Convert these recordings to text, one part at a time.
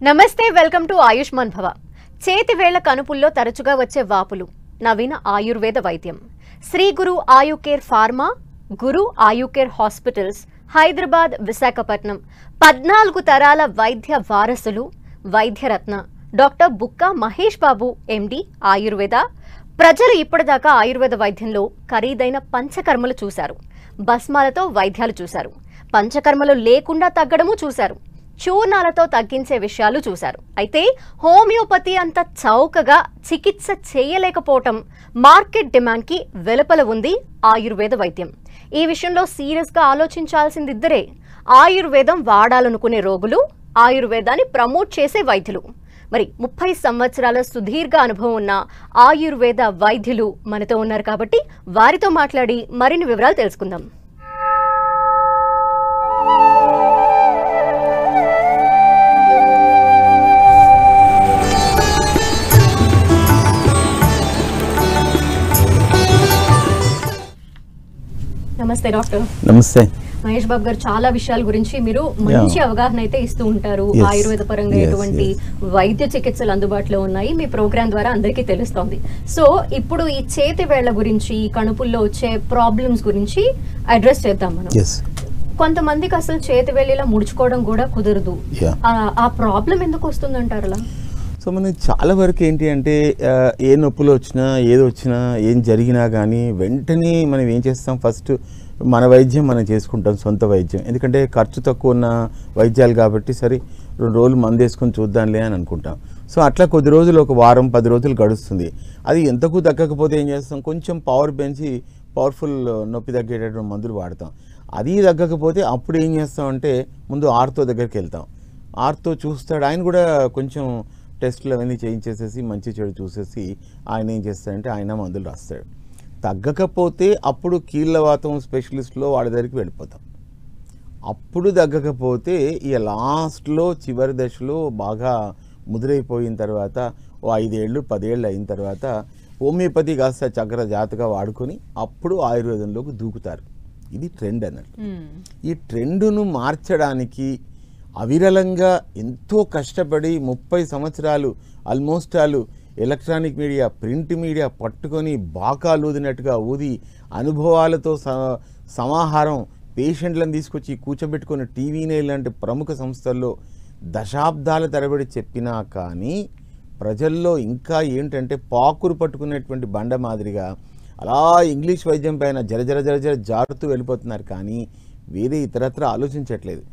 నమస్తే, welcome to Ayushman భవ. చేతి వేళ్ల కనుపుల్లో తరచుగా వచ్చే వాపులు, నవీన ఆయుర్వేద వైద్యం. శ్రీ గురు ఆయు కేర్ ఫార్మా, గురు ఆయు కేర్ హాస్పిటల్స్, హైదరాబాద్, విశాఖపట్నం 14 తరాల వైద్య వారసులు, వైద్యరత్న డాక్టర్ బుక్కా మహేష్ బాబు ఎండి ఆయుర్వేద. ప్రజలు ఇప్పటిదాకా ఆయుర్వేద వైద్యంలో ఖరీదైన పంచకర్మలు చూశారు, భస్మాలతో వైద్యాలు చూశారు, పంచకర్మలు లేకుండా తగ్గడము చూశారు, చూర్ణాలతో తగ్గించే విషయాలు చూశారు. అయితే హోమియోపతి అంత చౌకగా చికిత్స చేయలేకపోవటం మార్కెట్ డిమాండ్కి వెలుపల ఉంది ఆయుర్వేద వైద్యం. ఈ విషయంలో సీరియస్గా ఆలోచించాల్సింది ఇద్దరే: ఆయుర్వేదం వాడాలనుకునే రోగులు, ఆయుర్వేదాన్ని ప్రమోట్ చేసే వైద్యులు. మరి 30 సంవత్సరాల సుదీర్ఘ అనుభవం ఉన్న ఆయుర్వేద వైద్యులు మనతో ఉన్నారు కాబట్టి వారితో మాట్లాడి మరిన్ని వివరాలు తెలుసుకుందాం. నమస్తే డాక్టర్. నమస్తే మహేష్ బాబు గారు. చాలా విషయాల గురించి మీరు మంచి అవగాహన అయితే ఇస్తూ ఉంటారు. ఆయుర్వేద పరంగా ఎటువంటి వైద్య చికిత్సలు అందుబాటులో ఉన్నాయి మీ ప్రోగ్రామ్ ద్వారా అందరికీ తెలుస్తోంది. సో ఇప్పుడు ఈ చేతి వేళ్ల గురించి, ఈ కణుపుల్లో వచ్చే ప్రాబ్లమ్స్ గురించి అడ్రస్ చేద్దాం మనం. కొంతమందికి అసలు చేతి వేళ్ళ ముడుచుకోవడం కూడా కుదరదు. ఆ ప్రాబ్లం ఎందుకు వస్తుందంటారు అలా? సో మనకి చాలా వరకు ఏంటి అంటే ఏ నొప్పులు వచ్చినా, ఏది వచ్చినా, ఏం జరిగినా కానీ వెంటనే మనం ఏం చేస్తాం, ఫస్ట్ మన వైద్యం మనం చేసుకుంటాం, సొంత వైద్యం. ఎందుకంటే ఖర్చు తక్కువ ఉన్న వైద్యాలు కాబట్టి సరే 2 రోజులు మందు వేసుకొని చూద్దాంలే అని అనుకుంటాం. సో అట్లా కొద్ది రోజులు, ఒక వారం 10 రోజులు గడుస్తుంది. అది ఎంతకు తగ్గకపోతే ఏం చేస్తాం, కొంచెం పవర్ పెంచి పవర్ఫుల్ నొప్పి తగ్గేటటువంటి మందులు వాడతాం. అది తగ్గకపోతే అప్పుడు ఏం చేస్తామంటే ముందు ఆర్థో దగ్గరికి వెళ్తాం. ఆర్థో చూస్తాడు, ఆయన కూడా కొంచెం టెస్టులు అవన్నీ చేయించేసేసి మంచి చెడు చూసేసి ఆయన ఏం చేస్తాడంటే ఆయన మందులు రాస్తాడు. తగ్గకపోతే అప్పుడు కీళ్ళవాతం స్పెషలిస్ట్లో వాళ్ళ దగ్గరికి వెళ్ళిపోతాం. అప్పుడు తగ్గకపోతే ఇక లాస్ట్లో చివరి దశలో బాగా ముదిరైపోయిన తర్వాత 5 ఏళ్ళు 10 ఏళ్ళు అయిన తర్వాత హోమియోపతి కాస్త చక్ర జాతగా వాడుకొని అప్పుడు ఆయుర్వేదంలోకి దూకుతారు. ఇది ట్రెండ్ అన్నట్టు. ఈ ట్రెండును మార్చడానికి అవిరళంగా ఎంతో కష్టపడి 30 సంవత్సరాలు almost electronic media, print media పట్టుకొని బాకాలు ఊదినట్టుగా ఊది అనుభవాలతో సమాహారం పేషెంట్లను తీసుకొచ్చి కూర్చోబెట్టుకుని టీవీనే ఇలాంటి ప్రముఖ సంస్థల్లో దశాబ్దాల తరబడి చెప్పినా కానీ ప్రజల్లో ఇంకా ఏంటంటే పాకురు పట్టుకునేటువంటి బండ మాదిరిగా అలా ఇంగ్లీష్ వైద్యం పైన జర జారుతూ వెళ్ళిపోతున్నారు. కానీ వేరే ఇతరత్ర ఆలోచించట్లేదు.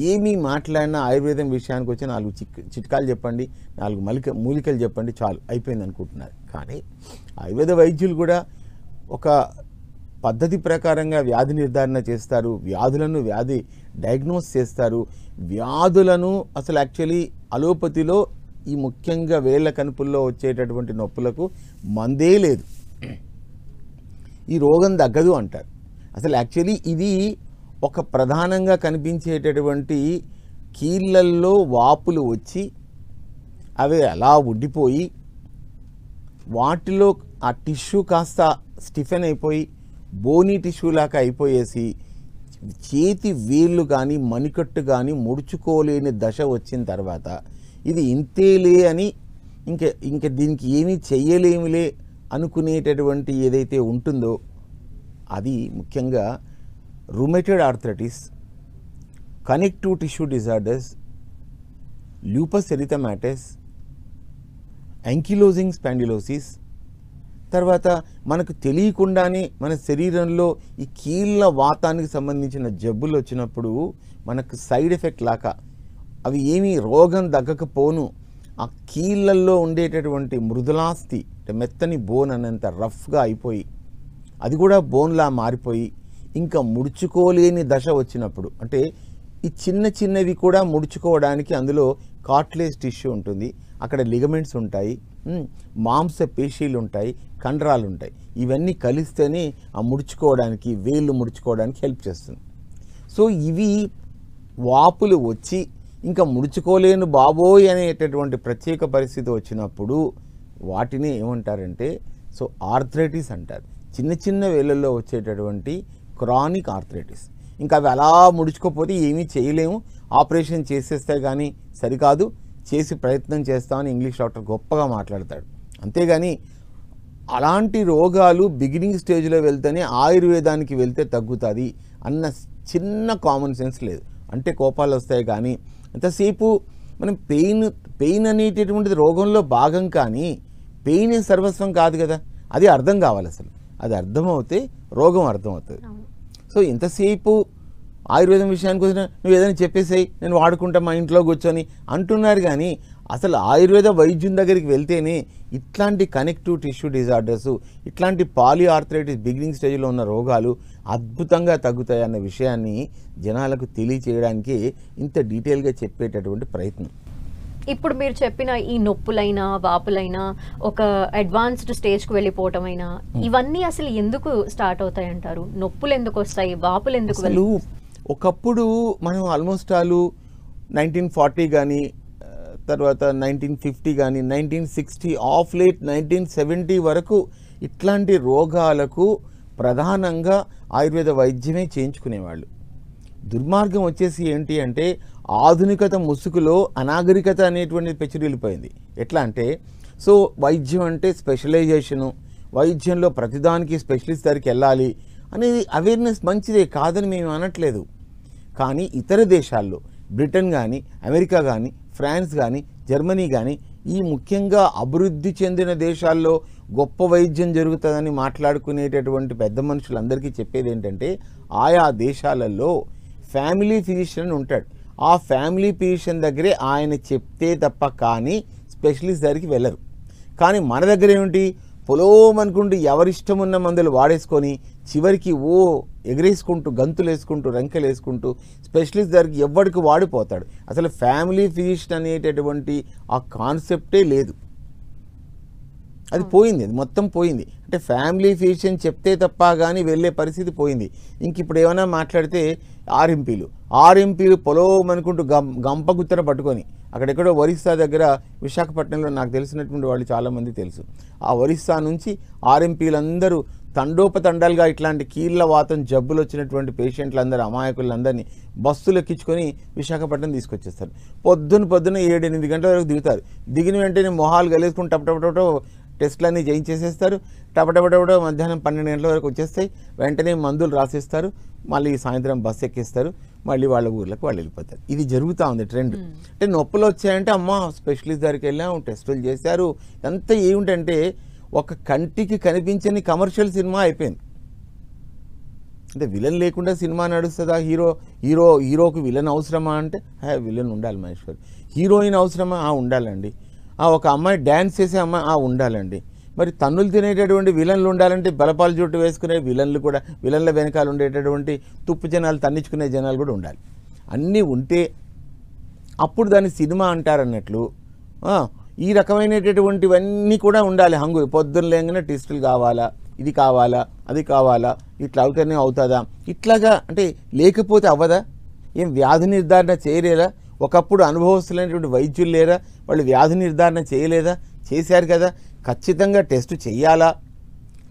ఏమీ మాట్లాడినా ఆయుర్వేదం విషయానికి వచ్చి 4 చిట్కాలు చెప్పండి, 4 మూలికలు చెప్పండి, చాలు అయిపోయింది అనుకుంటున్నారు. కానీ ఆయుర్వేద వైద్యులు కూడా ఒక పద్ధతి ప్రకారంగా వ్యాధి నిర్ధారణ చేస్తారు, వ్యాధి డయాగ్నోస్ చేస్తారు. వ్యాధులను అసలు యాక్చువల్లీ అలోపతిలో ఈ ముఖ్యంగా వేళ్ల కనుపుల్లో వచ్చేటటువంటి నొప్పులకు మందే లేదు, ఈ రోగం తగ్గదు అంటారు. అసలు యాక్చువల్లీ ఇది ఒక ప్రధానంగా కనిపించేటటువంటి కీళ్ళల్లో వాపులు వచ్చి అవి అలా ఉడ్డిపోయి వాటిలో ఆ టిష్యూ కాస్త స్టిఫెన్ అయిపోయి బోనీ టిష్యూ లాగా అయిపోయేసి చేతి వేళ్ళు కానీ మణికట్టు కానీ ముడుచుకోలేని దశ వచ్చిన తర్వాత ఇది ఇంతేలే అని ఇంక దీనికి ఏమీ చెయ్యలేములే అనుకునేటటువంటి ఏదైతే ఉంటుందో అది ముఖ్యంగా rheumatoid arthritis, connective tissue disorders, lupus erythematosus, ankylosing spondylosis. తర్వాత మనకు తెలియకుండానే మన శరీరంలో ఈ కీళ్ళ వాతానికి సంబంధించిన జబ్బులు వచ్చినప్పుడు మనకు సైడ్ ఎఫెక్ట్ లాగా అవి ఏమీ రోగం తగ్గకపోను ఆ కీళ్ళల్లో ఉండేటటువంటి మృదులాస్థి, మెత్తని బోన్ అన్నంత రఫ్గా అయిపోయి అది కూడా బోన్లా మారిపోయి ఇంకా ముడుచుకోలేని దశ వచ్చినప్పుడు, అంటే ఈ చిన్నవి కూడా ముడుచుకోవడానికి అందులో కార్టిలేజ్ టిష్యూ ఉంటుంది, అక్కడ లిగమెంట్స్ ఉంటాయి, మాంస పేశీలు ఉంటాయి, కండరాలు ఉంటాయి. ఇవన్నీ కలిస్తేనే ఆ ముడుచుకోవడానికి, వేళ్ళు ముడుచుకోవడానికి హెల్ప్ చేస్తుంది. సో ఇవి వాపులు వచ్చి ఇంకా ముడుచుకోలేను బాబోయ్ అనేటటువంటి ప్రత్యేక పరిస్థితి వచ్చినప్పుడు వాటిని ఏమంటారంటే సో ఆర్థరైటిస్ అంటారు. చిన్న వేళ్ళల్లో వచ్చేటటువంటి క్రానిక్ ఆర్థరైటిస్. ఇంకా అవి అలా ముడుచుకోపోతే ఏమీ చేయలేము, ఆపరేషన్ చేసేస్తే కానీ సరికాదు, చేసి ప్రయత్నం చేస్తామని ఇంగ్లీష్ డాక్టర్ గొప్పగా మాట్లాడతాడు. అంతేగాని అలాంటి రోగాలు బిగినింగ్ స్టేజ్లో వెళ్తేనే ఆయుర్వేదానికి వెళ్తే తగ్గుతుంది అన్న చిన్న కామన్ సెన్స్ లేదు. అంటే కోపాలు వస్తాయి కానీ ఎంతసేపు మనం పెయిన్ అనేటటువంటిది రోగంలో భాగం, కానీ పెయిన్ సర్వస్వం కాదు కదా, అది అర్థం కావాలి. అసలు అది అర్థమవుతే రోగం అర్థమవుతుంది. సో ఎంతసేపు ఆయుర్వేదం విషయానికి వచ్చిన నువ్వు ఏదైనా చెప్పేసేయి, నేను వాడుకుంటా మా ఇంట్లో కూర్చొని అంటున్నారు. కానీ అసలు ఆయుర్వేద వైద్యుని దగ్గరికి వెళ్తేనే ఇట్లాంటి కనెక్టివ్ టిష్యూ డిజార్డర్స్, ఇట్లాంటి పాలిఆర్థరైటిస్ బిగినింగ్ స్టేజ్లో ఉన్న రోగాలు అద్భుతంగా తగ్గుతాయి అన్న విషయాన్ని జనాలకు తెలియచేయడానికి ఇంత డీటెయిల్గా చెప్పేటటువంటి ప్రయత్నం. ఇప్పుడు మీరు చెప్పిన ఈ నొప్పులైనా వాపులైనా ఒక అడ్వాన్స్డ్ స్టేజ్కి వెళ్ళిపోవటమైనా ఇవన్నీ అసలు ఎందుకు స్టార్ట్ అవుతాయి అంటారు? నొప్పులు ఎందుకు వస్తాయి, వాపులు ఎందుకు? అసలు ఒకప్పుడు మనం ఆల్మోస్ట్ 1940 కానీ తర్వాత 1950 కానీ 1960 ఆఫ్ లేట్ 1970 వరకు ఇట్లాంటి రోగాలకు ప్రధానంగా ఆయుర్వేద వైద్యమే చేయించుకునేవాళ్ళు. దుర్మార్గం వచ్చేసి ఏంటి అంటే ఆధునికత ముసుగులో అనాగరికత అనేటువంటిది పెచ్చురిల్లిపోయింది. ఎట్లా అంటే సో వైద్యం అంటే స్పెషలైజేషను, వైద్యంలో ప్రతిదానికి స్పెషలిస్ట్ దగ్గరికి వెళ్ళాలి అనేది అవేర్నెస్ మంచిదే, కాదని మేము అనట్లేదు. కానీ ఇతర దేశాల్లో బ్రిటన్ కానీ అమెరికా కానీ ఫ్రాన్స్ కానీ జర్మనీ కానీ ఈ ముఖ్యంగా అభివృద్ధి చెందిన దేశాల్లో గొప్ప వైద్యం జరుగుతుందని మాట్లాడుకునేటటువంటి పెద్ద మనుషులందరికీ చెప్పేది ఏంటంటే ఆయా దేశాలలో ఫ్యామిలీ ఫిజిషియన్ ఉంటాడు. ఆ ఫ్యామిలీ ఫిజిషియన్ దగ్గరే ఆయన చెప్తే తప్ప కానీ స్పెషలిస్ట్ దగ్గరికి వెళ్ళరు. కానీ మన దగ్గర ఏమిటి, పొలోమనుకుంటూ ఎవరిష్టం ఉన్న మందులు వాడేసుకొని చివరికి ఎగరేసుకుంటూ గంతులు వేసుకుంటూ రంకెలు వేసుకుంటూ స్పెషలిస్ట్ దగ్గరికి ఎవరికి వాడిపోతాడు. అసలు ఫ్యామిలీ ఫిజిషియన్ అనేటటువంటి ఆ కాన్సెప్టే లేదు, అది పోయింది, అది మొత్తం పోయింది. అంటే ఫ్యామిలీ ఫిజిషియన్ చెప్తే తప్ప కానీ వెళ్ళే పరిస్థితి పోయింది. ఇంక ఇప్పుడు ఏమైనా మాట్లాడితే ఆర్ఎంపీలు పొలోమనుకుంటూ గంపగుత్తర పట్టుకొని అక్కడెక్కడో ఒరిస్సా దగ్గర విశాఖపట్నంలో నాకు తెలిసినటువంటి వాళ్ళు చాలామంది తెలుసు. ఆ ఒరిస్సా నుంచి ఆర్ఎంపీలందరూ తండోపతండాలుగా ఇట్లాంటి కీళ్ళ వాతం జబ్బులు వచ్చినటువంటి పేషెంట్లందరూ అమాయకులందరినీ బస్సులు ఎక్కించుకొని విశాఖపట్నం తీసుకొచ్చేస్తారు. పొద్దున 7-8 గంటల వరకు దిగుతారు. దిగిన వెంటనే మొహాలు గలేసుకుని టపటపటో టెస్టులన్నీ చేయించేసేస్తారు. టపటపటపటో మధ్యాహ్నం 12 గంటల వరకు వచ్చేస్తాయి. వెంటనే మందులు రాసిస్తారు, మళ్ళీ సాయంత్రం బస్సు ఎక్కిస్తారు, మళ్ళీ వాళ్ళ ఊర్లకు వాళ్ళు వెళ్ళిపోతారు. ఇది జరుగుతూ ఉంది ట్రెండ్. అంటే నొప్పులు వచ్చాయంటే అమ్మ స్పెషలిస్ట్ దగ్గరికి వెళ్ళాం, టెస్టులు చేశారు. అంతా ఏమిటంటే ఒక కంటికి కనిపించని కమర్షియల్ సినిమా అయిపోయింది. అంటే విలన్ లేకుండా సినిమా నడుస్తుందా? హీరోకి విలన్ అవసరమా అంటే విలన్ ఉండాలి మహేశ్వర్. హీరోయిన్ అవసరమా? ఉండాలండి. ఒక అమ్మాయి డ్యాన్స్ చేసే అమ్మాయి ఉండాలండి. మరి తన్నులు తినేటటువంటి విలన్లు ఉండాలంటే బలపాలు జుట్టు వేసుకునే విలన్లు కూడా, విలన్ల వెనకాల ఉండేటటువంటి తుప్పు జనాలు తన్నించుకునే జనాలు కూడా ఉండాలి. అన్నీ ఉంటే అప్పుడు దాన్ని సినిమా అంటారన్నట్లు ఈ రకమైనటువంటివన్నీ కూడా ఉండాలి. హంగు పొద్దున్న లేగానే టెస్టులు కావాలా, ఇది కావాలా, అది కావాలా, ఇట్లా అవుతానే అవుతుందా, ఇట్లాగా అంటే లేకపోతే అవ్వదా? ఏం వ్యాధి నిర్ధారణ చేయలేదా? ఒకప్పుడు అనుభవస్తులైనటువంటి వైద్యులు లేరా? వాళ్ళు వ్యాధి నిర్ధారణ చేయలేదా? చేశారు కదా. ఖచ్చితంగా టెస్ట్ చెయ్యాలా?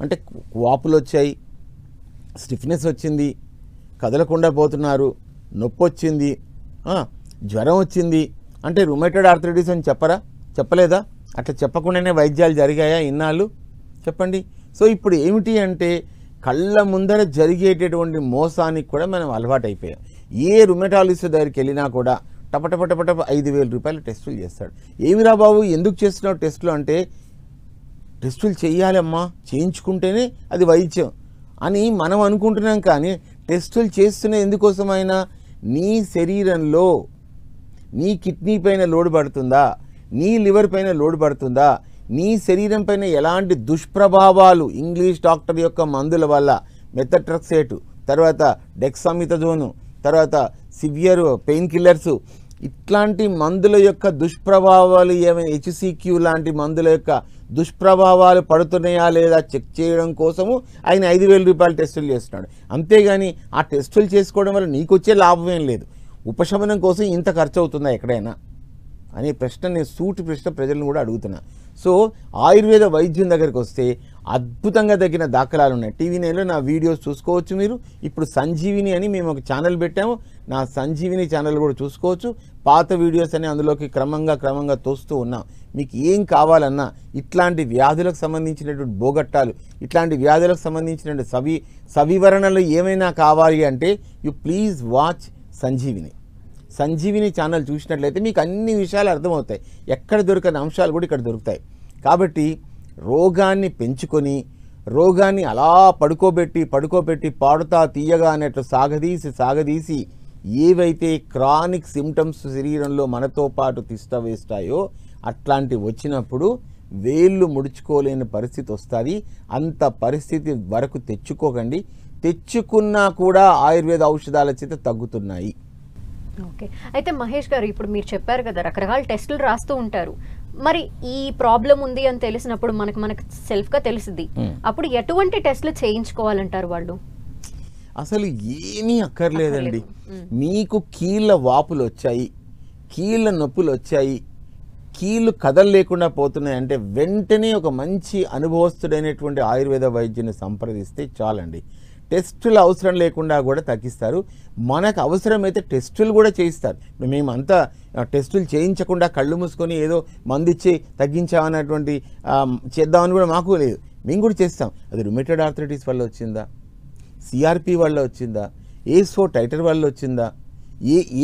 అంటే వాపులు వచ్చాయి, స్టిఫ్నెస్ వచ్చింది, కదలకుండా పోతున్నారు, నొప్పి వచ్చింది, జ్వరం వచ్చింది అంటే రుమేటెడ్ ఆర్థరైటిస్ అని చెప్పలేదా? అట్లా చెప్పకుండానే వైద్యాలు జరిగాయా ఇన్నాళ్ళు? చెప్పండి. సో ఇప్పుడు ఏమిటి అంటే కళ్ళ ముందర జరిగేటటువంటి మోసానికి కూడా మనం అలవాటైపోయాం. ఏ రుమేటాలజిస్ట్ దగ్గరికి వెళ్ళినా కూడా టపటపటపట 5,000 రూపాయలు టెస్టులు చేస్తాడు. ఏమిరా బాబు ఎందుకు చేస్తున్నావు టెస్టులు అంటే, టెస్టులు చేయాలమ్మా, చేయించుకుంటేనే అది వైద్యం అని మనం అనుకుంటున్నాం. కానీ టెస్టులు చేస్తున్న ఎందుకోసమైనా నీ శరీరంలో నీ కిడ్నీ పైన లోడ్ పడుతుందా, నీ లివర్ పైన లోడ్ పడుతుందా, నీ శరీరం పైన ఎలాంటి దుష్ప్రభావాలు ఇంగ్లీష్ డాక్టర్ యొక్క మందుల వల్ల మెథట్రెక్సేట్, తర్వాత డెక్సామిథజోను, తర్వాత సివియర్ పెయిన్ కిల్లర్స్, ఇట్లాంటి మందుల యొక్క దుష్ప్రభావాలు ఏమైనా హెచ్సిక్యూ లాంటి మందుల యొక్క దుష్ప్రభావాలు పడుతున్నాయా లేదా చెక్ చేయడం కోసము ఆయన 5,000 రూపాయలు టెస్టులు చేస్తున్నాడు. అంతేగాని ఆ టెస్టులు చేసుకోవడం వల్ల నీకు వచ్చే లాభం ఏం లేదు. ఉపశమనం కోసం ఇంత ఖర్చు అవుతుందా ఎక్కడైనా అనే ప్రశ్న, నేను సూటి ప్రశ్న ప్రజలను కూడా అడుగుతున్నా. సో ఆయుర్వేద వైద్యం దగ్గరికి వస్తే అద్భుతంగా తగ్గిన దాఖలాలు ఉన్నాయి. టీవీ9లో నా వీడియోస్ చూసుకోవచ్చు మీరు. ఇప్పుడు సంజీవిని అని మేము ఒక ఛానల్ పెట్టాము, నా సంజీవిని ఛానల్ కూడా చూసుకోవచ్చు. పాత వీడియోస్ అని అందులోకి క్రమంగా తోస్తూ ఉన్నాం. మీకు ఏం కావాలన్నా ఇట్లాంటి వ్యాధులకు సంబంధించినటువంటి బోగట్టాలు, ఇట్లాంటి వ్యాధులకు సంబంధించినటువంటి సవివరణలు ఏమైనా కావాలి అంటే you please watch Sanjeevini channel చూసినట్లయితే మీకు అన్ని విషయాలు అర్థమవుతాయి. ఎక్కడ దొరకని అంశాలు కూడా ఇక్కడ దొరుకుతాయి. కాబట్టి రోగాన్ని పెంచుకొని రోగాన్ని అలా పడుకోబెట్టి పాడుతా తీయగా అన్నట్లు సాగదీసి ఏవైతే క్రానిక్ సిమ్టమ్స్ శరీరంలో మనతో పాటు తిష్టవేస్తాయో అట్లాంటి వచ్చినప్పుడు వేళ్ళు ముడుచుకోలేని పరిస్థితి వస్తుంది. అంత పరిస్థితి వరకు తెచ్చుకోకండి. తెచ్చుకున్నా కూడా ఆయుర్వేద ఔషధాల చేత తగ్గుతున్నాయి. ఓకే, అయితే మహేష్ గారు ఇప్పుడు మీరు చెప్పారు కదా రకరకాల టెస్టులు రాస్తూ ఉంటారు. మరి ఈ ప్రాబ్లం ఉంది అని తెలిసినప్పుడు మనకు సెల్ఫ్గా తెలిసింది, అప్పుడు ఎటువంటి టెస్టులు చేయించుకోవాలంటారు వాళ్ళు? అసలు ఏమీ అక్కర్లేదండి. మీకు కీళ్ళ వాపులు వచ్చాయి, కీళ్ళ నొప్పులు వచ్చాయి, కీళ్ళు కదలలేకుండా పోతున్నాయి అంటే వెంటనే ఒక మంచి అనుభవస్తుడైనటువంటి ఆయుర్వేద వైద్యుని సంప్రదిస్తే చాలండి. టెస్టులు అవసరం లేకుండా కూడా తగ్గిస్తారు. మనకు అవసరమైతే టెస్టులు కూడా చేయిస్తారు. మేమంతా టెస్టులు చేయించకుండా కళ్ళు మూసుకొని ఏదో మందు ఇచ్చి తగ్గించామన్నటువంటి చేద్దామని కూడా మాకు లేదు. మేము కూడా చేస్తాం. అది రుమేటెడ్ ఆర్థరైటిస్ వల్ల వచ్చిందా, సిఆర్పి వల్ల వచ్చిందా, ఏస్4 టైటర్ వల్ల వచ్చిందా,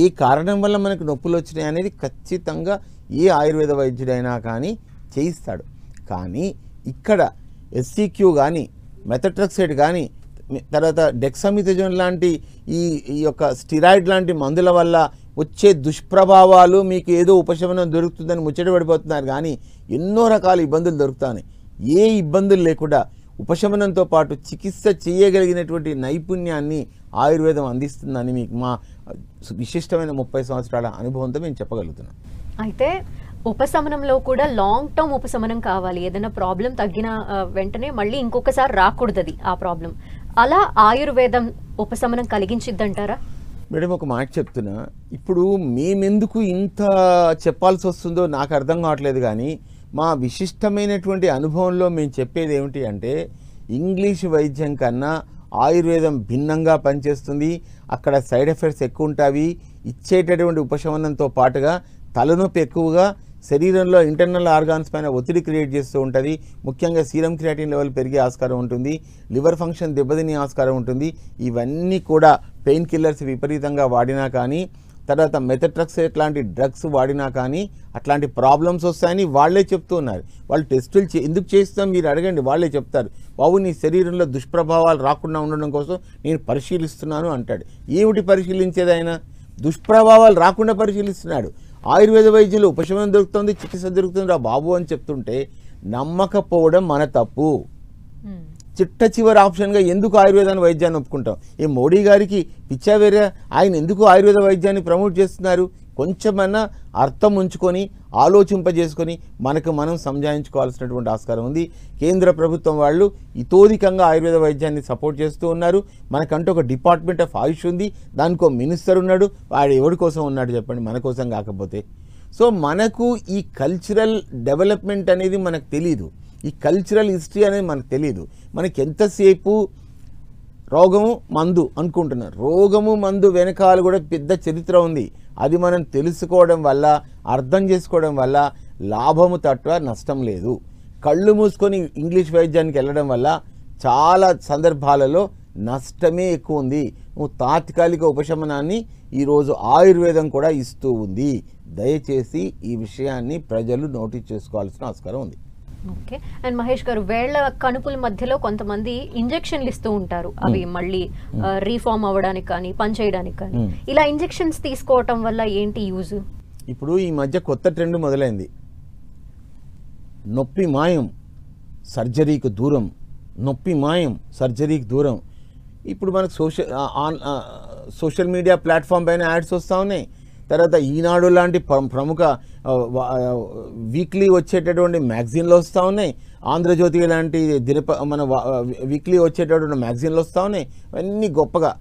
ఏ కారణం వల్ల మనకు నొప్పులు వచ్చినాయి అనేది ఖచ్చితంగా ఏ ఆయుర్వేద వైద్యుడైనా కానీ చేయిస్తాడు. కానీ ఇక్కడ ఎస్సిక్యూ కానీ మెథట్రెక్సేట్ కానీ తర్వాత డెక్సామిథజోన్ లాంటి ఈ యొక్క స్టిరాయిడ్ లాంటి మందుల వల్ల వచ్చే దుష్ప్రభావాలు మీకు ఏదో ఉపశమనం దొరుకుతుందని ముచ్చటపడిపోతున్నారు. కానీ ఎన్నో రకాల ఇబ్బందులు దొరుకుతాయి. ఏ ఇబ్బందులు లేకుండా ఉపశమనంతో పాటు చికిత్స చేయగలిగినటువంటి నైపుణ్యాన్ని ఆయుర్వేదం అందిస్తుందని మీకు మా విశిష్టమైన 30 సంవత్సరాల అనుభవంతో మేము చెప్పగలుగుతున్నాం. అయితే ఉపశమనంలో కూడా లాంగ్ టర్మ్ ఉపశమనం కావాలి. ఏదైనా ప్రాబ్లం తగ్గిన వెంటనే మళ్ళీ ఇంకొకసారి రాకూడదు ఆ ప్రాబ్లం. అలా ఆయుర్వేదం ఉపశమనం కలిగించిద్దంటారా? మేడం ఒక మాట చెప్తున్నా, ఇప్పుడు మేమెందుకు ఇంత చెప్పాల్సి వస్తుందో నాకు అర్థం కావట్లేదు. కానీ మా విశిష్టమైనటువంటి అనుభవంలో మేము చెప్పేది ఏమిటి అంటే ఇంగ్లీష్ వైద్యం కన్నా ఆయుర్వేదం భిన్నంగా పనిచేస్తుంది. అక్కడ సైడ్ ఎఫెక్ట్స్ ఎక్కువ ఉంటాయి. ఇచ్చేటటువంటి ఉపశమనంతో పాటుగా తలనొప్పి ఎక్కువగా శరీరంలో ఇంటర్నల్ ఆర్గాన్స్ పైన ఒత్తిడి క్రియేట్ చేస్తూ ఉంటుంది. ముఖ్యంగా సీరం క్రియాటిన్ లెవెల్ పెరిగే ఆస్కారం ఉంటుంది. లివర్ ఫంక్షన్ దెబ్బతినే ఆస్కారం ఉంటుంది. ఇవన్నీ కూడా పెయిన్ కిల్లర్స్ విపరీతంగా వాడినా కానీ తర్వాత మెథట్రెక్సేట్ లాంటి డ్రగ్స్ వాడినా కానీ అట్లాంటి ప్రాబ్లమ్స్ వస్తాయని వాళ్ళే చెప్తూ ఉన్నారు. వాళ్ళు టెస్టులు ఎందుకు చేస్తాం మీరు అడగండి, వాళ్ళే చెప్తారు. బాబు నీ శరీరంలో దుష్ప్రభావాలు రాకుండా ఉండడం కోసం నేను పరిశీలిస్తున్నాను అంటాడు. ఏమిటి పరిశీలించేది? ఆయన దుష్ప్రభావాలు రాకుండా పరిశీలిస్తున్నాడు. ఆయుర్వేద వైద్యులు ఉపశమనం దొరుకుతుంది, చికిత్స దొరుకుతుంది రా బాబు అని చెప్తుంటే నమ్మకపోవడం మన తప్పు. చిట్ట చివరి ఆప్షన్గా ఎందుకు ఆయుర్వేదాన్ని వైద్యాన్ని ఒప్పుకుంటాం? ఈ మోడీ గారికి పిచ్చా వేరే, ఆయన ఎందుకు ఆయుర్వేద వైద్యాన్ని ప్రమోట్ చేస్తున్నారు? కొంచెమన్నా అర్థం ఉంచుకొని ఆలోచింపజేసుకొని మనకు మనం సంజాయించుకోవాల్సినటువంటి ఆస్కారం ఉంది. కేంద్ర ప్రభుత్వం వాళ్ళు ఇతోధికంగా ఆయుర్వేద వైద్యాన్ని సపోర్ట్ చేస్తూ ఉన్నారు. మనకంటూ ఒక డిపార్ట్మెంట్ ఆఫ్ ఆయుష్ ఉంది, దానికి ఒక మినిస్టర్ ఉన్నాడు. వాడు ఎవరి కోసం ఉన్నాడు చెప్పండి, మన కోసం కాకపోతే. సో మనకు ఈ కల్చరల్ డెవలప్మెంట్ అనేది మనకు తెలీదు, ఈ కల్చరల్ హిస్టరీ అనేది మనకు తెలీదు. మనకి ఎంతసేపు రోగము మందు అనుకుంటున్నారు. రోగము మందు వెనకాల కూడా పెద్ద చరిత్ర ఉంది. అది మనం తెలుసుకోవడం వల్ల, అర్థం చేసుకోవడం వల్ల లాభము తప్ప నష్టం లేదు. కళ్ళు మూసుకొని ఇంగ్లీష్ వైద్యానికి వెళ్ళడం వల్ల చాలా సందర్భాలలో నష్టమే ఎక్కువ ఉంది. నువ్వు తాత్కాలిక ఉపశమనాన్ని ఈరోజు ఆయుర్వేదం కూడా ఇస్తూ ఉంది. దయచేసి ఈ విషయాన్ని ప్రజలు నోటీస్ చేసుకోవాల్సిన ఆస్కారం ఉంది. ఓకే. అండ్ మహేష్ గారు, వేళ్ల కణుపుల మధ్యలో కొంతమంది ఇంజెక్షన్లు ఇస్తూ ఉంటారు, అవి మళ్ళీ రీఫార్మ్ అవ్వడానికి కానీ పనిచేయడానికి కానీ. ఇలా ఇంజెక్షన్స్ తీసుకోవటం వల్ల ఏంటి యూజ్? ఇప్పుడు ఈ మధ్య కొత్త ట్రెండ్ మొదలైంది. నొప్పి మాయం సర్జరీకి దూరం, నొప్పి మాయం సర్జరీకి దూరం. ఇప్పుడు మనకు సోషల్ మీడియా ప్లాట్ఫామ్ పైన యాడ్స్ వస్తూ ఉన్నాయి. తర్వాత ఈనాడు లాంటి ప్రముఖ వీక్లీ వచ్చేటటువంటి మ్యాగజైన్లు వస్తూ ఉన్నాయి. ఆంధ్రజ్యోతి లాంటి మన వీక్లీ వచ్చేటటువంటి మ్యాగజైన్లు వస్తూ ఉన్నాయి. అవన్నీ గొప్పగా.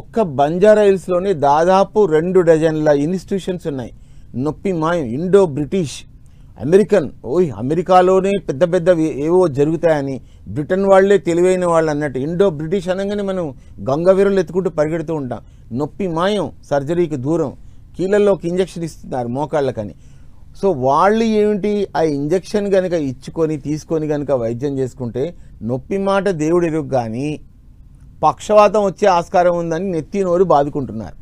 ఒక్క బంజారా హిల్స్లోనే దాదాపు 2 డజన్ల ఇన్స్టిట్యూషన్స్ ఉన్నాయి. నొప్పి మాయం ఇండో బ్రిటిష్ అమెరికాలోనే పెద్ద పెద్ద ఏవో జరుగుతాయని బ్రిటన్ వాళ్ళే తెలివైన వాళ్ళు అన్నట్టు ఇండో బ్రిటిష్ అనగానే మనం గంగవీరులు ఎత్తుకుంటూ పరిగెడుతూ ఉంటాం. నొప్పి మాయం, సర్జరీకి దూరం, కీళ్ళల్లో ఒక ఇంజక్షన్ ఇస్తున్నారు మోకాళ్ళకని. సో వాళ్ళు ఏమిటి, ఆ ఇంజక్షన్ కనుక ఇచ్చుకొని తీసుకొని కనుక వైద్యం చేసుకుంటే నొప్పి మాట దేవుడు ఎరుగు, కానీ పక్షవాతం వచ్చే ఆస్కారం ఉందని నెత్తి నోరు బాదుకుంటున్నారు.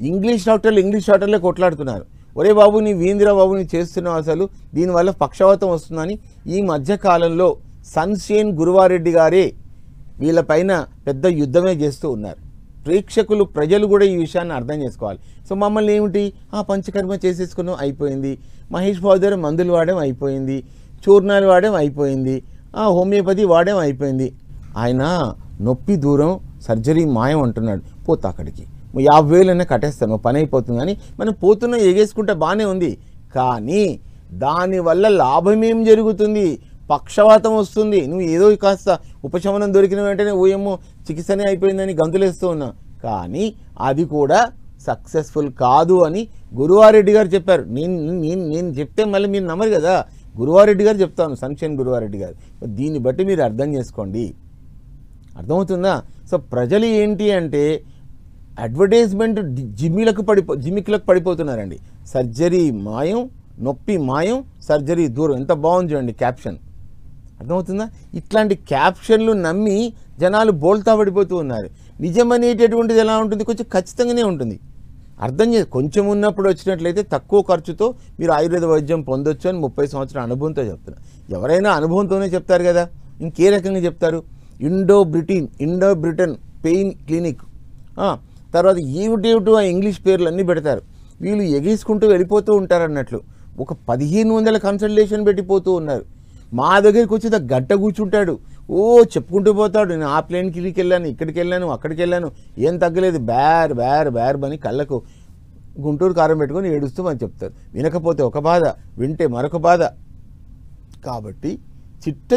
ఇంగ్లీష్ డాక్టర్లే కొట్లాడుతున్నారు. ఒరే బాబు నీ వీంద్రా బాబు నీ చేస్తున్నావు, అసలు దీనివల్ల పక్షవాతం వస్తుందని ఈ మధ్యకాలంలో సన్షైన్ గురువారెడ్డి గారే వీళ్ళపైన పెద్ద యుద్ధమే చేస్తూ ఉన్నారు. ప్రేక్షకులు ప్రజలు కూడా ఈ విషయాన్ని అర్థం చేసుకోవాలి. సో మమ్మల్ని ఏమిటి పంచకర్మ చేసేసుకున్నాం అయిపోయింది, మహేష్ బాబు దగ్గర మందులు వాడడం అయిపోయింది, చూర్ణాలు వాడడం అయిపోయింది, హోమియోపతి వాడడం అయిపోయింది, ఆయన నొప్పి దూరం సర్జరీ మాయం అంటున్నాడు. పోతా అక్కడికి 50,000 కట్టేస్తాను, పని అయిపోతుంది. కానీ మనం పోతున్నా ఎగేసుకుంటే బాగానే ఉంది, కానీ దానివల్ల లాభం ఏం జరుగుతుంది? పక్షవాతం వస్తుంది. నువ్వు ఏదో కాస్త ఉపశమనం దొరికిన వెంటనే ఓయేమో చికిత్సనే అయిపోయిందని గంతులేస్తూ ఉన్నా, కానీ అది కూడా సక్సెస్ఫుల్ కాదు అని గురువారెడ్డి గారు చెప్పారు. నేను చెప్తే మళ్ళీ మీరు నమ్మరు కదా, గురువారెడ్డి గారు చెప్తాను, సన్షైన్ గురువారెడ్డి గారు. దీన్ని బట్టి మీరు అర్థం చేసుకోండి, అర్థమవుతుందా? సో ప్రజలు ఏంటి అంటే అడ్వర్టైజ్మెంట్ జిమ్మికులకు పడిపోతున్నారండి. సర్జరీ మాయం, నొప్పి మాయం, సర్జరీ దూరం. ఎంత బాగుంది చూడండి క్యాప్షన్, అర్థమవుతుందా? ఇట్లాంటి క్యాప్షన్లు నమ్మి జనాలు బోల్తా పడిపోతూ ఉన్నారు. నిజమనేటటువంటిది ఎలా ఉంటుంది? కొంచెం ఖచ్చితంగానే ఉంటుంది. అర్థం చేసి కొంచెం ఉన్నప్పుడు వచ్చినట్లయితే తక్కువ ఖర్చుతో మీరు ఆయుర్వేద వైద్యం పొందొచ్చు అని 30 సంవత్సరాల అనుభవంతో చెప్తున్నా. ఎవరైనా అనుభవంతోనే చెప్తారు కదా, ఇంకే రకంగా చెప్తారు? ఇండో బ్రిటన్ పెయిన్ క్లినిక్, తర్వాత ఏమిటేమిటో ఆ ఇంగ్లీష్ పేర్లు అన్నీ పెడతారు. వీళ్ళు ఎగేసుకుంటూ వెళ్ళిపోతూ ఉంటారు అన్నట్లు. ఒక 1500 కన్సల్టేషన్ పెట్టిపోతూ ఉన్నారు. మా దగ్గరికి వచ్చి గడ్డ కూర్చుంటాడు, చెప్పుకుంటూ పోతాడు, నేను ఆ ప్లేన్ క్లినిక్కి వెళ్ళాను, ఇక్కడికి వెళ్ళాను, అక్కడికి వెళ్ళాను, ఏం తగ్గలేదు, బ్యార్ అని కళ్ళకు గుంటూరు కారం పెట్టుకొని ఏడుస్తూ అని చెప్తారు. వినకపోతే ఒక బాధ, వింటే మరొక బాధ. కాబట్టి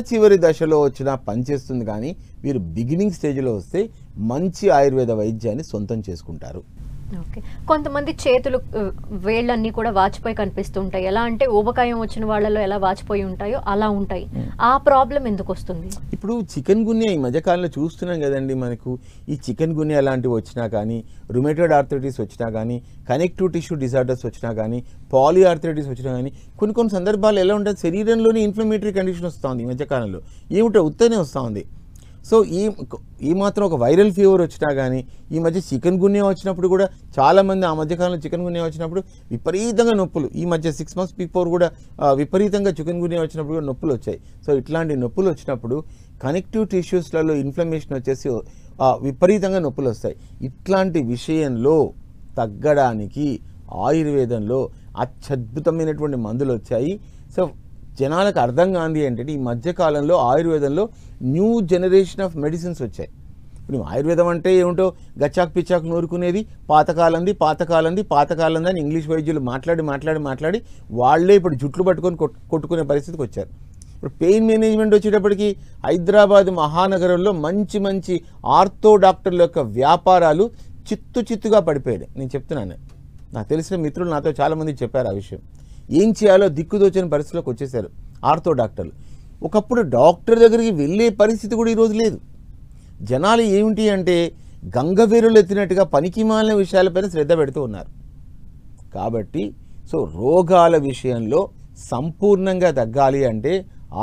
చివరి దశలో వచ్చినా పనిచేస్తుంది, కానీ మీరు బిగినింగ్ స్టేజ్లో వస్తే మంచి ఆయుర్వేద వైద్యాన్ని సొంతం చేసుకుంటారు. ఓకే, కొంతమంది చేతులు వేళ్ళన్నీ కూడా వాచిపోయి కనిపిస్తుంటాయి. ఎలా అంటే ఊబకాయం వచ్చిన వాళ్ళలో ఎలా వాచిపోయి ఉంటాయో అలా ఉంటాయి. ఆ ప్రాబ్లం ఎందుకు వస్తుంది? ఇప్పుడు చికెన్ గున్యా ఈ మధ్యకాలంలో చూస్తున్నాం కదండి. మనకు ఈ చికెన్ గున్యా లాంటివి వచ్చినా కానీ, రుమేటోయిడ్ ఆర్థరైటిస్ వచ్చినా కానీ, కనెక్టివ్ టిష్యూ డిజార్డర్స్ వచ్చినా కానీ, పాలీ ఆర్థరైటిస్ వచ్చినా కానీ, కొన్ని సందర్భాలు ఎలా ఉంటుంది, శరీరంలోనే ఇన్ఫ్లమేటరీ కండిషన్ వస్తూ ఉంది ఈ మధ్యకాలంలో. ఏమిటో ఉత్తనే వస్తూ ఉంది. సో ఈ మాత్రం ఒక వైరల్ ఫీవర్ వచ్చినా కానీ, ఈ మధ్య చికెన్ గున్యా వచ్చినప్పుడు కూడా చాలామంది ఆ మధ్యకాలంలో చికెన్ గున్యా వచ్చినప్పుడు విపరీతంగా నొప్పులు, ఈ మధ్య 6 months బిఫోర్ కూడా విపరీతంగా చికెన్ గున్యా వచ్చినప్పుడు కూడా నొప్పులు వచ్చాయి. సో ఇట్లాంటి నొప్పులు వచ్చినప్పుడు కనెక్టివ్ టిష్యూస్లలో ఇన్ఫ్లమేషన్ వచ్చేసి విపరీతంగా నొప్పులు వస్తాయి. ఇట్లాంటి విషయంలో తగ్గడానికి ఆయుర్వేదంలో అత్యద్భుతమైనటువంటి మందులు వచ్చాయి. సో జనాలకు అర్థం కాంది ఏంటంటే ఈ మధ్యకాలంలో ఆయుర్వేదంలో న్యూ జనరేషన్ ఆఫ్ మెడిసిన్స్ వచ్చాయి. ఇప్పుడు ఆయుర్వేదం అంటే ఏమిటో గచ్చాక్ పిచ్చాక్ నూరుకునేది, పాతకాలంది అని ఇంగ్లీష్ వైద్యులు మాట్లాడి వాళ్ళే ఇప్పుడు జుట్లు పట్టుకొని కొట్టుకునే పరిస్థితికి వచ్చారు. ఇప్పుడు పెయిన్ మేనేజ్మెంట్ వచ్చేటప్పటికి హైదరాబాద్ మహానగరంలో మంచి ఆర్థో డాక్టర్ల యొక్క వ్యాపారాలు చిత్తుగా పడిపోయాయి. నేను చెప్తున్నాను, నాకు తెలిసిన మిత్రులు నాతో చాలామంది చెప్పారు ఆ విషయం. ఏం చేయాలో దిక్కుదోచని పరిస్థితిలోకి వచ్చేసారు ఆర్థో డాక్టర్లు. ఒకప్పుడు డాక్టర్ దగ్గరికి వెళ్ళే పరిస్థితి కూడా ఈరోజు లేదు. జనాలు ఏమిటి అంటే గంగవీరులు ఎత్తినట్టుగా పనికిమాలిన విషయాలపైన శ్రద్ధ పెడుతూ ఉన్నారు. కాబట్టి సో రోగాల విషయంలో సంపూర్ణంగా తగ్గాలి అంటే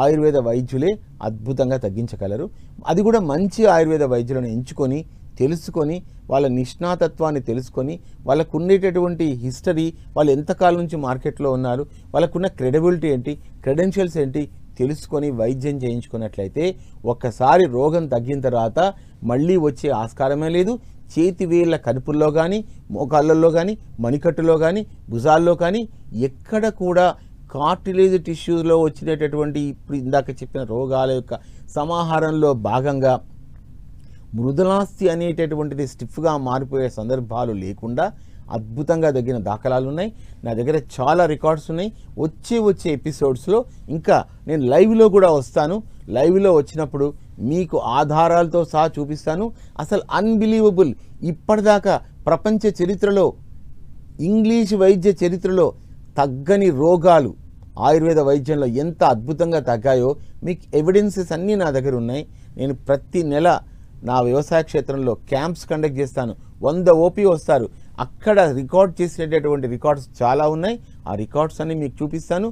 ఆయుర్వేద వైద్యులే అద్భుతంగా తగ్గించగలరు. అది కూడా మంచి ఆయుర్వేద వైద్యులను ఎంచుకొని తెలుసుకొని వాళ్ళ నిష్ణాతత్వాన్ని తెలుసుకొని వాళ్ళకు ఉండేటటువంటి హిస్టరీ, వాళ్ళు ఎంతకాలం నుంచి మార్కెట్లో ఉన్నారు, వాళ్ళకున్న క్రెడిబిలిటీ ఏంటి, క్రెడెన్షియల్స్ ఏంటి తెలుసుకొని వైద్యం చేయించుకున్నట్లయితే ఒక్కసారి రోగం తగ్గిన తర్వాత మళ్ళీ వచ్చే ఆస్కారమే లేదు. చేతి వేళ్ళ కడుపుల్లో కానీ, మోకాళ్ళల్లో కానీ, మణికట్టులో కానీ, భుజాల్లో కానీ ఎక్కడ కూడా కార్టిలేజ్ టిష్యూలో వచ్చినటువంటి ఇప్పుడు ఇందాక చెప్పిన రోగాల యొక్క సమాహారంలో భాగంగా మృదులాస్థి అనేటటువంటిది స్టిఫ్గా మారిపోయే సందర్భాలు లేకుండా అద్భుతంగా తగ్గిన దాఖలాలు ఉన్నాయి. నా దగ్గర చాలా రికార్డ్స్ ఉన్నాయి. వచ్చే ఎపిసోడ్స్లో ఇంకా నేను లైవ్లో కూడా వస్తాను. లైవ్లో వచ్చినప్పుడు మీకు ఆధారాలతో సహా చూపిస్తాను. అసలు అన్బిలీవబుల్, ఇప్పటిదాకా ప్రపంచ చరిత్రలో, ఇంగ్లీష్ వైద్య చరిత్రలో తగ్గని రోగాలు, ఆయుర్వేద వైద్యంలో ఎంత అద్భుతంగా తగ్గాయో మీకు ఎవిడెన్సెస్ అన్నీ నా దగ్గర ఉన్నాయి. నేను ప్రతి నెల నా వ్యవసాయ క్షేత్రంలో క్యాంప్స్ కండక్ట్ చేస్తాను. 100 ఓపీ వస్తారు. అక్కడ రికార్డ్ చేసినటువంటి రికార్డ్స్ చాలా ఉన్నాయి. ఆ రికార్డ్స్ అన్ని మీకు చూపిస్తాను.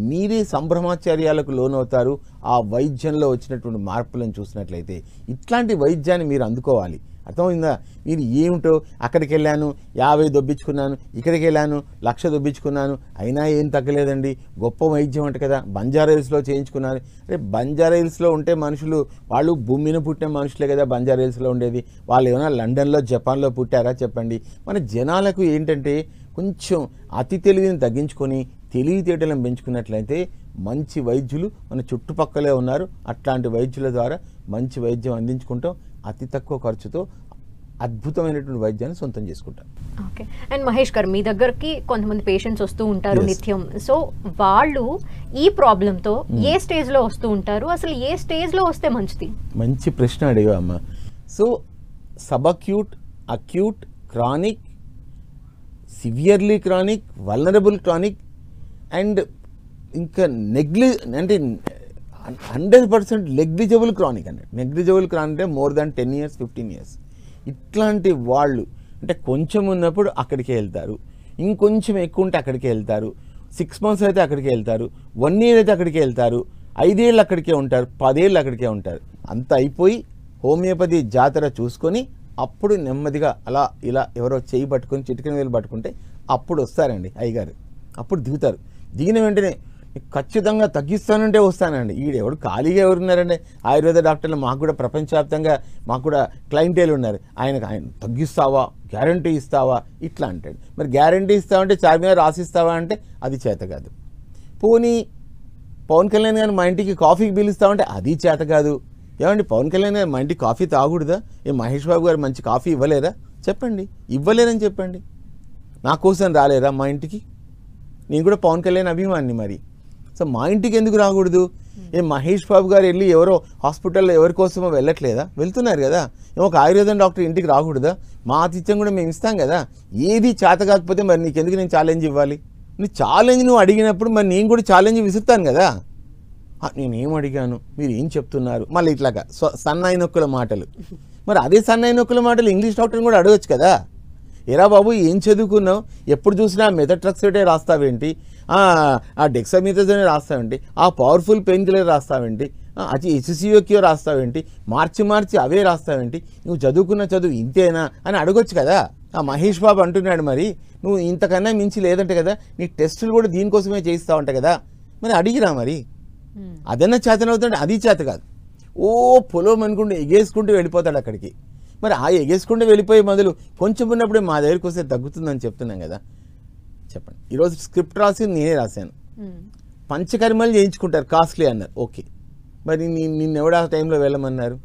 మీరే సంభ్రమాచార్యాలకు లోనవుతారు ఆ వైద్యంలో వచ్చినటువంటి మార్పులను చూసినట్లయితే. ఇట్లాంటి వైద్యాన్ని మీరు అందుకోవాలి. అర్థమైందా? మీరు ఏమిటో అక్కడికి వెళ్ళాను 50 దొబ్బించుకున్నాను, ఇక్కడికి వెళ్ళాను 1,00,000 దొబ్బించుకున్నాను, అయినా ఏం తగ్గలేదండి, గొప్ప వైద్యం అంట కదా, బంజారాహిల్స్లో చేయించుకున్నాను. అరే బంజారాహిల్స్లో ఉంటే మనుషులు వాళ్ళు భూమిని పుట్టిన మనుషులే కదా బంజారాహిల్స్లో ఉండేది. వాళ్ళు ఏమైనా లండన్లో జపాన్లో పుట్టారా చెప్పండి. మన జనాలకు ఏంటంటే కొంచెం అతి తెలివిని తగ్గించుకొని తెలివితేటలను పెంచుకున్నట్లయితే మంచి వైద్యులు మన చుట్టుపక్కలే ఉన్నారు. అట్లాంటి వైద్యుల ద్వారా మంచి వైద్యం అందించుకుంటాం. అతి తక్కువ ఖర్చుతో అద్భుతమైనటువంటి వైద్యాన్ని సొంతం చేసుకుంటాం. ఓకే. అండ్ మహేష్ గారు, మీ దగ్గరికి కొంతమంది పేషెంట్స్ వస్తూ ఉంటారు నిత్యం. సో వాళ్ళు ఈ ప్రాబ్లంతో ఏ స్టేజ్లో వస్తూ ఉంటారు? అసలు ఏ స్టేజ్లో వస్తే మంచిది? మంచి ప్రశ్న అడిగా అమ్మ. So subacute, acute, chronic, severely chronic, vulnerable chronic and ఇంకా అంటే 100% నెగ్లిజిబుల్ క్రానిక్ అంటే నెగ్లిజిబుల్ క్రానిక్ అంటే మోర్ దాన్ 10 years 15 years. ఇట్లాంటి వాళ్ళు అంటే కొంచెం ఉన్నప్పుడు అక్కడికే వెళ్తారు, ఇంకొంచెం ఎక్కువ ఉంటే అక్కడికే వెళ్తారు, 6 months అయితే అక్కడికే వెళ్తారు, 1 year అయితే అక్కడికే వెళ్తారు, 5 ఏళ్ళు అక్కడికే ఉంటారు, 10 ఏళ్ళు అక్కడికే ఉంటారు. అంత అయిపోయి హోమియోపతి జాతర చూసుకొని అప్పుడు నెమ్మదిగా అలా ఇలా ఎవరో చేయి పట్టుకొని చిటికెన వేలు పట్టుకుంటే అప్పుడు వస్తారండి అయ్యగారు. అప్పుడు దిగుతారు. దిగిన వెంటనే ఖచ్చితంగా తగ్గిస్తానంటే వస్తానండి. ఎవడు ఖాళీగా ఎవరున్నారండి? ఆయుర్వేద డాక్టర్లు మాకు కూడా ప్రపంచవ్యాప్తంగా మాకు కూడా క్లయింటేలు ఉన్నారు. ఆయన తగ్గిస్తావా, గ్యారంటీ ఇస్తావా ఇట్లా అంటాడు. మరి గ్యారంటీ ఇస్తావంటే చార్మినార్ రాసిస్తావా అంటే అది చేత కాదు. పోనీ పవన్ కళ్యాణ్ గారు మా ఇంటికి కాఫీకి పిలుస్తామంటే అది చేత కాదు. ఏమండి పవన్ కళ్యాణ్ గారు మా ఇంటికి కాఫీ తాగకూడదా? మహేష్ బాబు గారు మంచి కాఫీ ఇవ్వలేరా? చెప్పండి. ఇవ్వలేరని చెప్పండి. నా కోసం రాలేరా మా ఇంటికి? నేను కూడా పవన్ కళ్యాణ్ అభిమాని. మరి సో మా ఇంటికి ఎందుకు రాకూడదు? మహేష్ బాబు గారు వెళ్ళి ఎవరో హాస్పిటల్లో ఎవరి కోసమో వెళ్ళట్లేదా? వెళ్తున్నారు కదా. ఒక ఆయుర్వేదం డాక్టర్ ఇంటికి రాకూడదా? మా ఆతిథ్యం కూడా మేము ఇస్తాం కదా. ఏది చేత కాకపోతే మరి నీకెందుకు నేను ఛాలెంజ్ ఇవ్వాలి? నువ్వు అడిగినప్పుడు మరి నేను కూడా ఛాలెంజ్ విసురుతాను కదా. నేనేం అడిగాను, మీరు ఏం చెప్తున్నారు, మళ్ళీ ఇట్లాగా సన్నాయి నొక్కుల మాటలు. మరి అదే సన్నాయి నొక్కుల మాటలు ఇంగ్లీష్ డాక్టర్ని కూడా అడగచ్చు కదా. ఎరా బాబు ఏం చదువుకున్నావు, ఎప్పుడు చూసినా మెథట్రక్సేటే రాస్తావేంటి, ఆ డెక్సామిథాజోనే రాస్తావేంటి, ఆ పవర్ఫుల్ పెయిన్ కిల్లర్ రాస్తావేంటి, అది HCOQ రాస్తావేంటి, మార్చి అవే రాస్తావేంటి, నువ్వు చదువుకున్న చదువు ఇంతేనా అని అడగొచ్చు కదా. ఆ మహేష్ బాబు అంటున్నాడు మరి నువ్వు ఇంతకన్నా మించి లేదంటే కదా, నీ టెస్టులు కూడా దీనికోసమే చేయిస్తావంట కదా. మరి అడిగిరా మరి. అదన్నా చేతనవుతుంటే అది చేత కాదు. పొలం అనుకుంటే ఎగేసుకుంటూ వెళ్ళిపోతాడు అక్కడికి. మరి ఆ ఎగేసుకుంటూ వెళ్ళిపోయే మొదలు కొంచెం ఉన్నప్పుడే మా దగ్గరికి వస్తే తగ్గుతుందని చెప్తున్నాం కదా. చెప్పండి. ఈరోజు స్క్రిప్ట్ రాసింది నేనే రాశాను. పంచకర్మలు చేయించుకుంటారు, కాస్ట్లీ అన్నారు. ఓకే, మరి నిన్నెవడు ఆ టైంలో వెళ్ళమన్నారు?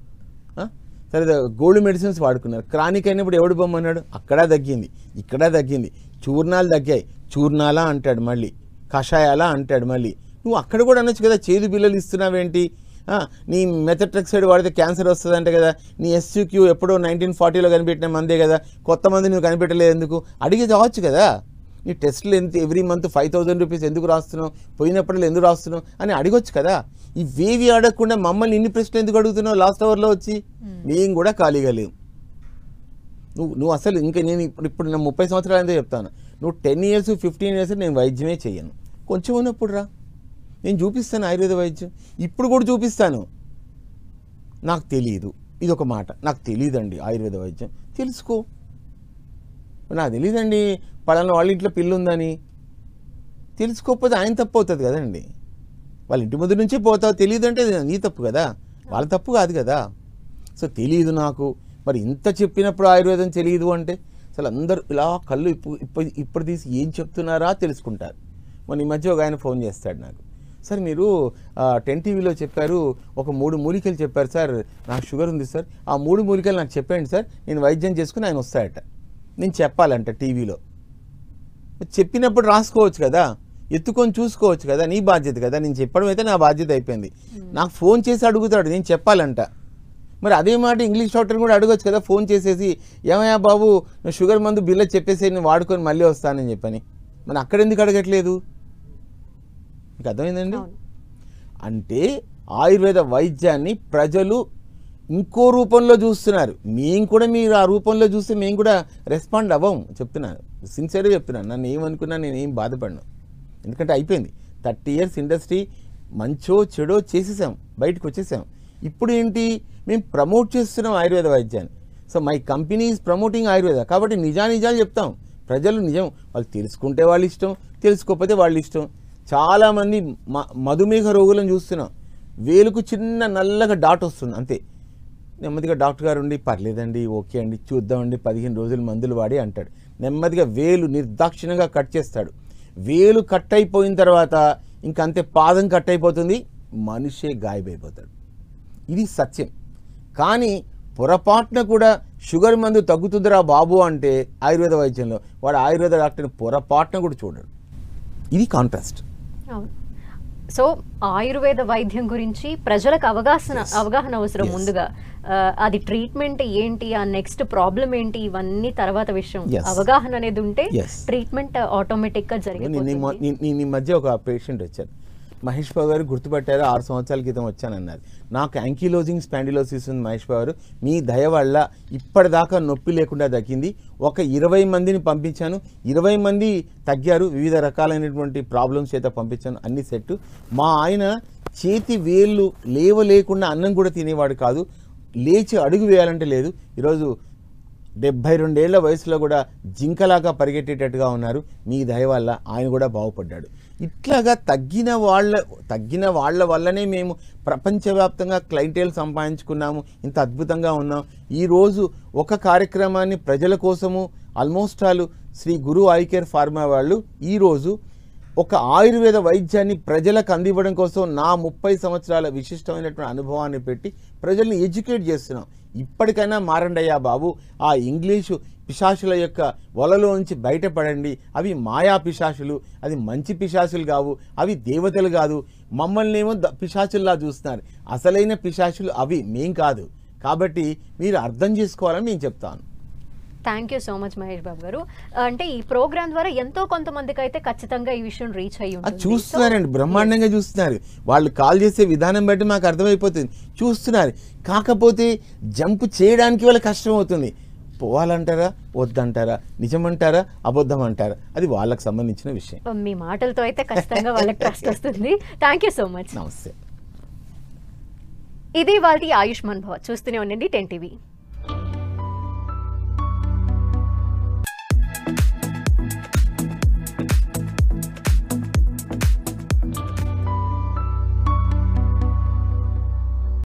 సరే గోల్డ్ మెడిసిన్స్ వాడుకున్నారు. క్రానిక్ అయినప్పుడు ఎవడు బొమ్మన్నాడు? అక్కడ తగ్గింది, ఇక్కడ తగ్గింది. చూర్ణాలు తగ్గాయి, చూర్ణాలా అంటాడు మళ్ళీ, కషాయాలా అంటాడు మళ్ళీ. నువ్వు అక్కడ కూడా అనొచ్చు కదా, చేదు బిల్లలు ఇస్తున్నావేంటి, నీ మెథట్రెక్సైడ్ వాడితే క్యాన్సర్ వస్తుందంటే కదా, నీ SUQ ఎప్పుడో 1940లో కనిపెట్టిన మందే కదా, కొత్త మంది నువ్వు కనిపెట్టలేదు ఎందుకు అడిగి రావచ్చు కదా. నీ టెస్టులు ఎవ్రీ మంత్ 5,000 రూపీస్ ఎందుకు రాస్తున్నావు, పోయినప్పుడు ఎందుకు రాస్తున్నావు అని అడగొచ్చు కదా. ఇవేవి అడగకుండా మమ్మల్ని ఇన్ని ప్రశ్నలు ఎందుకు అడుగుతున్నావు లాస్ట్ అవర్లో వచ్చి? మేము కూడా ఖాళీగా లేవు. నువ్వు అసలు ఇంకా నేను ఇప్పుడు నా 30 సంవత్సరాలు అంతే చెప్తాను. నువ్వు 10 years 15 years నేను వైద్యమే చెయ్యను. కొంచెం ఉన్నప్పుడు రా, నేను చూపిస్తాను ఆయుర్వేద వైద్యం. ఇప్పుడు కూడా చూపిస్తాను. నాకు తెలియదు, ఇది ఒక మాట, నాకు తెలియదండి ఆయుర్వేద వైద్యం. తెలుసుకో. నాకు తెలియదండి పలానా వాళ్ళ ఇంట్లో పిల్లు ఉందని, తెలుసుకోకపోతే ఆయన తప్పు అవుతుంది కదండి. వాళ్ళ ఇంటి ముందు నుంచి పోతావు, తెలియదు అంటే నీ తప్పు కదా, వాళ్ళ తప్పు కాదు కదా. సో తెలియదు నాకు, మరి ఇంత చెప్పినప్పుడు ఆయుర్వేదం తెలియదు అంటే అసలు అందరూ ఇలా కళ్ళు ఇప్పుడు తీసి ఏం చెప్తున్నారా తెలుసుకుంటారు. మన ఈ మధ్య ఒక ఆయన ఫోన్ చేస్తాడు నాకు, సార్ మీరు 10 TVలో చెప్పారు, ఒక 3 మూలికలు చెప్పారు సార్, నాకు షుగర్ ఉంది సార్, ఆ 3 మూలికలు నాకు చెప్పండి సార్, నేను వైద్యం చేసుకుని ఆయన వస్తాయట. నేను చెప్పాలంట టీవీలో. చెప్పినప్పుడు రాసుకోవచ్చు కదా, ఎత్తుకొని చూసుకోవచ్చు కదా, నీ బాధ్యత కదా. నేను చెప్పడం అయితే నా బాధ్యత అయిపోయింది. నాకు ఫోన్ చేసి అడుగుతాడు, నేను చెప్పాలంట. మరి అదే మాట ఇంగ్లీష్ డాక్టర్ కూడా అడగొచ్చు కదా, ఫోన్ చేసేసి ఏమయ్యా బాబు షుగర్ మందు బిల్ల చెప్పేసి నేను వాడుకొని మళ్ళీ వస్తానని చెప్పని. మరి అక్కడ ఎందుకు అడగట్లేదు? మీకు అర్థమైందండి? అవును. అంటే ఆయుర్వేద వైద్యాన్ని ప్రజలు ఇంకో రూపంలో చూస్తున్నారు. మేము కూడా మీరు ఆ రూపంలో చూస్తే మేము కూడా రెస్పాండ్ అవ్వం. చెప్తున్నాను, సిన్సియర్గా చెప్తున్నాను. నన్ను ఏమనుకున్నా నేను ఏం బాధపడను. ఎందుకంటే అయిపోయింది 30 years ఇండస్ట్రీ మంచో చెడో చేసేసాం, బయటకు వచ్చేసాం. ఇప్పుడు ఏంటి, మేము ప్రమోట్ చేస్తున్నాం ఆయుర్వేద వైద్యాన్ని. So my company is promoting Ayurveda. కాబట్టి నిజాలు చెప్తాం. ప్రజలు నిజం వాళ్ళు తెలుసుకుంటే వాళ్ళ ఇష్టం, తెలుసుకోకపోతే వాళ్ళ ఇష్టం. చాలామంది మధుమేహ రోగులను చూస్తున్నాం, వేలుకు చిన్న నల్లగా డాట్ వస్తుంది అంతే. నెమ్మదిగా డాక్టర్ గారు ఉండి పర్లేదండి, ఓకే అండి, చూద్దామండి, 15 రోజులు మందులు వాడి అంటాడు. నెమ్మదిగా వేలు నిర్దాక్షిణ్యంగా కట్ చేస్తాడు. వేలు కట్ అయిపోయిన తర్వాత ఇంకంతే, పాదం కట్ అయిపోతుంది, మనిషే గాయమైపోతాడు. ఇది సత్యం. కానీ పొరపాటున కూడా షుగర్ మందు తగ్గుతుందిరా బాబు అంటే ఆయుర్వేద వైద్యంలో వాడు ఆయుర్వేద డాక్టర్ని పొరపాటున కూడా చూడడు. ఇది కాంట్రాస్ట్. అవును. సో ఆయుర్వేద వైద్యం గురించి ప్రజలకు అవగాహన అవసరం. ముందుగా అది ట్రీట్మెంట్ ఏంటి, ఆ నెక్స్ట్ ప్రాబ్లం ఏంటి, ఇవన్నీ తర్వాత విషయం. అవగాహన అనేది ఉంటే ట్రీట్మెంట్ ఆటోమేటిక్ గా జరిగిపోతుంది. ఈ మధ్య ఒక పేషెంట్ వచ్చారు, మహేష్ బాబు గారు గుర్తుపట్టారు, 6 సంవత్సరాల క్రితం వచ్చానన్నారు. నాకు యాంకిలోజింగ్ స్పాండిలోసిస్ ఉంది మహేష్ బాబు గారు, మీ దయ వల్ల ఇప్పటిదాకా నొప్పి లేకుండా తగ్గింది. ఒక 20 మందిని పంపించాను, 20 మంది తగ్గారు. వివిధ రకాలైనటువంటి ప్రాబ్లమ్స్ చేత పంపించాను, అన్ని సెట్. మా ఆయన చేతి వేళ్ళు లేవలేకుండా అన్నం కూడా తినేవాడు కాదు, లేచి అడుగు వేయాలంటే లేదు. ఈరోజు 72 ఏళ్ల వయసులో కూడా జింకలాగా పరిగెట్టేటట్టుగా ఉన్నారు. మీ దయ వల్ల ఆయన కూడా బాగుపడ్డాడు. ఇట్లాగా తగ్గిన వాళ్ళ వల్లనే మేము ప్రపంచవ్యాప్తంగా క్లయింటేల్ సంపాదించుకున్నాము, ఇంత అద్భుతంగా ఉన్నాం. ఈరోజు ఒక కార్యక్రమాన్ని ప్రజల కోసము almost Sri Guru eye care pharma వాళ్ళు ఈరోజు ఒక ఆయుర్వేద వైద్యాన్ని ప్రజలకు అందివ్వడం కోసం నా 30 సంవత్సరాల విశిష్టమైనటువంటి అనుభవాన్ని పెట్టి ప్రజల్ని ఎడ్యుకేట్ చేస్తున్నాం. ఇప్పటికైనా మారండయ్యా బాబు, ఆ ఇంగ్లీషు పిశాచుల యొక్క వలలో నుంచి బయటపడండి. అవి మాయా పిశాచులు, అది మంచి పిశాచులు కావు, అవి దేవతలు కాదు. మమ్మల్ని ఏమో పిశాచుల్లా చూస్తున్నారు, అసలైన పిశాచులు అవి, మేం కాదు. కాబట్టి మీరు అర్థం చేసుకోవాలని నేను చెప్తాను. Thank you so much Mahesh Babu గారు. అంటే ఈ ప్రోగ్రామ్ ద్వారా ఎంతో కొంతమందికి అయితే ఖచ్చితంగా ఈ విషయం రీచ్ అయ్యి ఉంటుంది. చూస్తున్నారండి, బ్రహ్మాండంగా చూస్తున్నారు. వాళ్ళు కాల్ చేసే విధానం బట్టి మాకు అర్థమైపోతుంది, చూస్తున్నారు. కాకపోతే జంప్ చేయడానికి వాళ్ళకి కష్టం అవుతుంది. పోవాలంటారా వద్దంటారా, నిజమంటారా అబద్ధం అంటారా, అది వాళ్ళకి సంబంధించిన విషయం. మీ మాటలతో అయితే ఖచ్చితంగా వాళ్ళకి ట్రస్ట్ వస్తుంది. Thank you so much. నమస్తే. ఇది వాళ్ళ ఆయుష్మాన్ భవ. చూస్తూనే ఉండండి 10 TV.